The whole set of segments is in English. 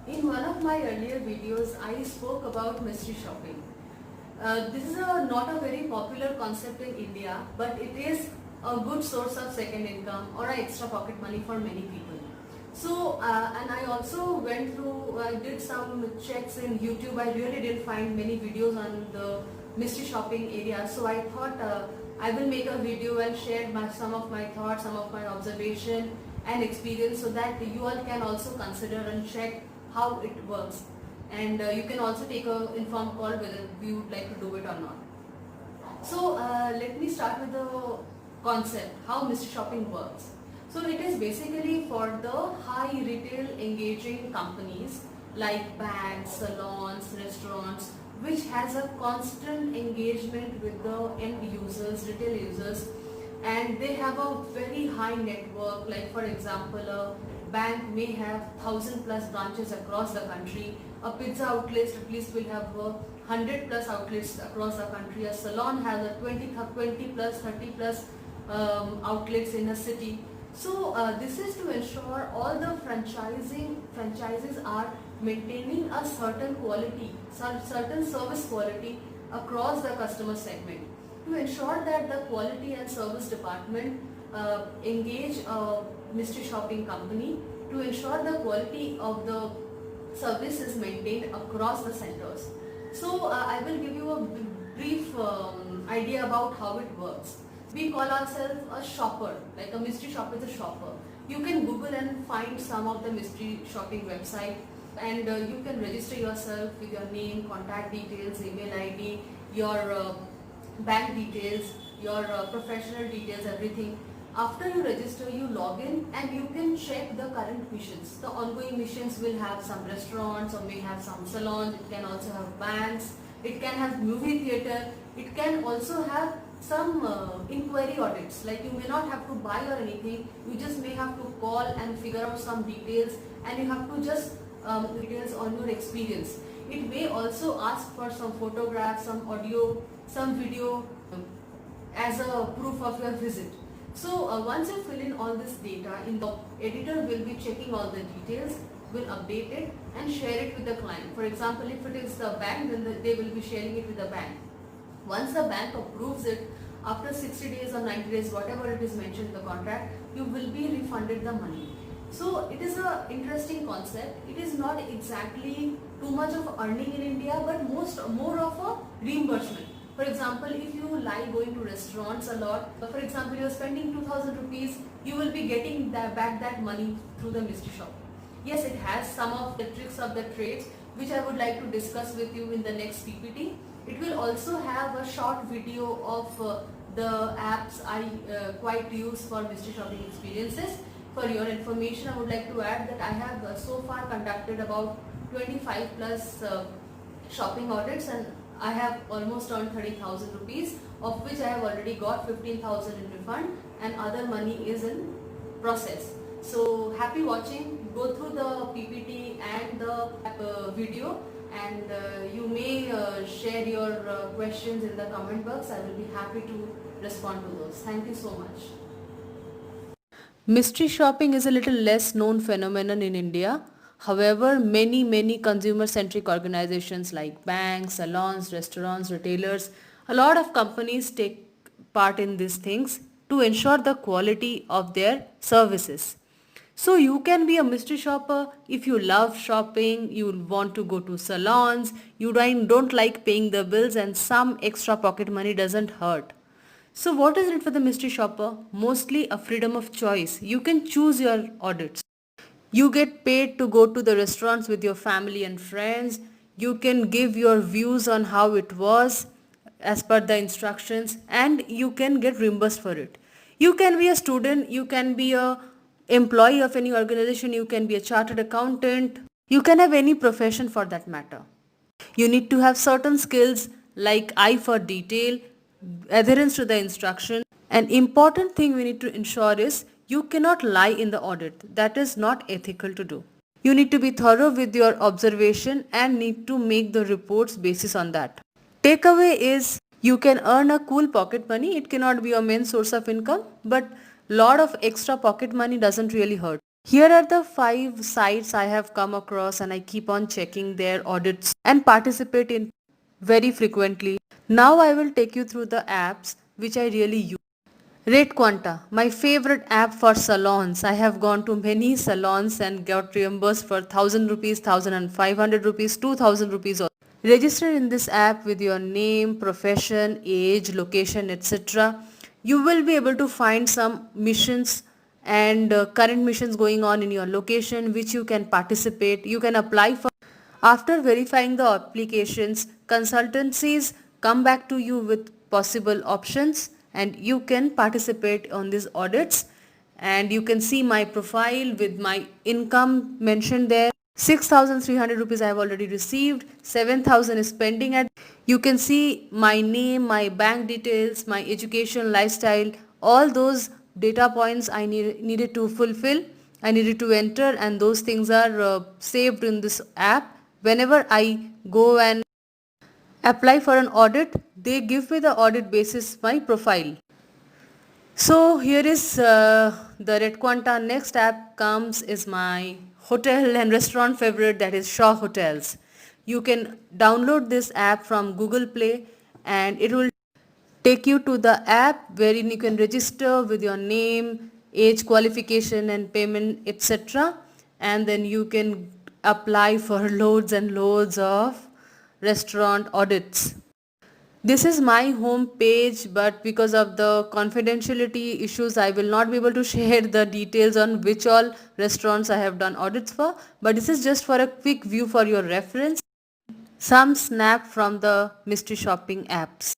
In one of my earlier videos, I spoke about mystery shopping. This is not a very popular concept in India, but it is a good source of second income or extra pocket money for many people. So, and I also went through, I did some checks in YouTube. I really didn't find many videos on the mystery shopping area. So I thought I will make a video and share some of my thoughts, some of my observation and experience, so that you all can also consider and check how it works. And you can also take an informed call whether you would like to do it or not. So let me start with the concept, how mystery shopping works. So it is basically for the high retail engaging companies like banks, salons, restaurants, which has a constant engagement with the end users, retail users, and they have a very high network. Like for example, a bank may have 1,000 plus branches across the country. A pizza outlet at least will have 100 plus outlets across the country. A salon has a 20 plus, 30 plus outlets in a city. So this is to ensure all the franchises are maintaining a certain quality, certain service quality across the customer segment. To ensure that the quality and service department engage a mystery shopping company, to ensure the quality of the service is maintained across the centers. So I will give you a brief idea about how it works. We call ourselves a shopper, like a mystery shopper is a shopper. You can Google and find some of the mystery shopping website, and you can register yourself with your name, contact details, email ID, your bank details, your professional details, everything. After you register, you log in and you can check the current missions. The ongoing missions will have some restaurants or may have some salons. It can also have banks. It can have movie theater. It can also have some inquiry audits. Like you may not have to buy or anything. You just may have to call and figure out some details, and you have to just details on your experience. It may also ask for some photographs, some audio, some video as a proof of your visit. So once you fill in all this data, the editor will be checking all the details, will update it and share it with the client. For example, if it is the bank, then they will be sharing it with the bank. Once the bank approves it, after 60 days or 90 days, whatever it is mentioned in the contract, you will be refunded the money. So it is an interesting concept. It is not exactly too much of earning in India, but more of a reimbursement. For example, if you like going to restaurants a lot, for example, you are spending 2,000 rupees, you will be getting back that money through the mystery shop. Yes, it has some of the tricks of the trades, which I would like to discuss with you in the next PPT. It will also have a short video of the apps I quite use for mystery shopping experiences. For your information, I would like to add that I have so far conducted about 25 plus shopping audits, and I have almost earned 30,000 rupees, of which I have already got 15,000 in refund and other money is in process. So happy watching. Go through the PPT and the video, and you may share your questions in the comment box. I will be happy to respond to those. Thank you so much. Mystery shopping is a little less known phenomenon in India. However, many consumer-centric organizations like banks, salons, restaurants, retailers, a lot of companies take part in these things to ensure the quality of their services. So you can be a mystery shopper if you love shopping, you want to go to salons, you don't like paying the bills, and some extra pocket money doesn't hurt. So what is it for the mystery shopper? Mostly a freedom of choice. You can choose your audits. You get paid to go to the restaurants with your family and friends. You can give your views on how it was as per the instructions, and you can get reimbursed for it. You can be a student, you can be a employee of any organization, you can be a chartered accountant, you can have any profession for that matter. You need to have certain skills like eye for detail, adherence to the instruction. An important thing we need to ensure is you cannot lie in the audit. That is not ethical to do. You need to be thorough with your observation and need to make the reports basis on that. Takeaway is you can earn a cool pocket money. It cannot be your main source of income, but lot of extra pocket money doesn't really hurt. Here are the 5 sites I have come across and I keep on checking their audits and participate in very frequently. Now I will take you through the apps which I really use. Rate Quanta, my favorite app for salons. I have gone to many salons and got reimbursed for 1000 rupees, 1500 rupees, 2000 rupees. Register in this app with your name, profession, age, location, etc. You will be able to find some missions and current missions going on in your location which you can participate. You can apply for. After verifying the applications, consultancies come back to you with possible options and you can participate on these audits, and you can see my profile with my income mentioned there. 6,300 rupees I have already received, 7,000 is pending at. You can see my name, my bank details, my education, lifestyle, all those data points I needed to fulfill, I needed to enter, and those things are saved in this app. Whenever I go and apply for an audit, they give me the audit basis my profile. So here is the Red Quanta. Next app comes is my hotel and restaurant favorite, that is Shaw Hotels. You can download this app from Google Play and it will take you to the app wherein you can register with your name, age, qualification and payment, etc. And then you can apply for loads and loads of restaurant audits. This is my home page, but because of the confidentiality issues, I will not be able to share the details on which all restaurants I have done audits for. But this is just for a quick view for your reference. Some snap from the mystery shopping apps.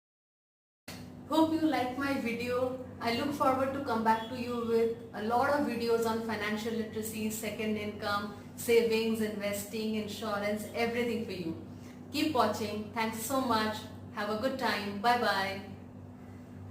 Hope you like my video. I look forward to come back to you with a lot of videos on financial literacy, second income, savings, investing, insurance, everything for you. Keep watching. Thanks so much. Have a good time. Bye bye.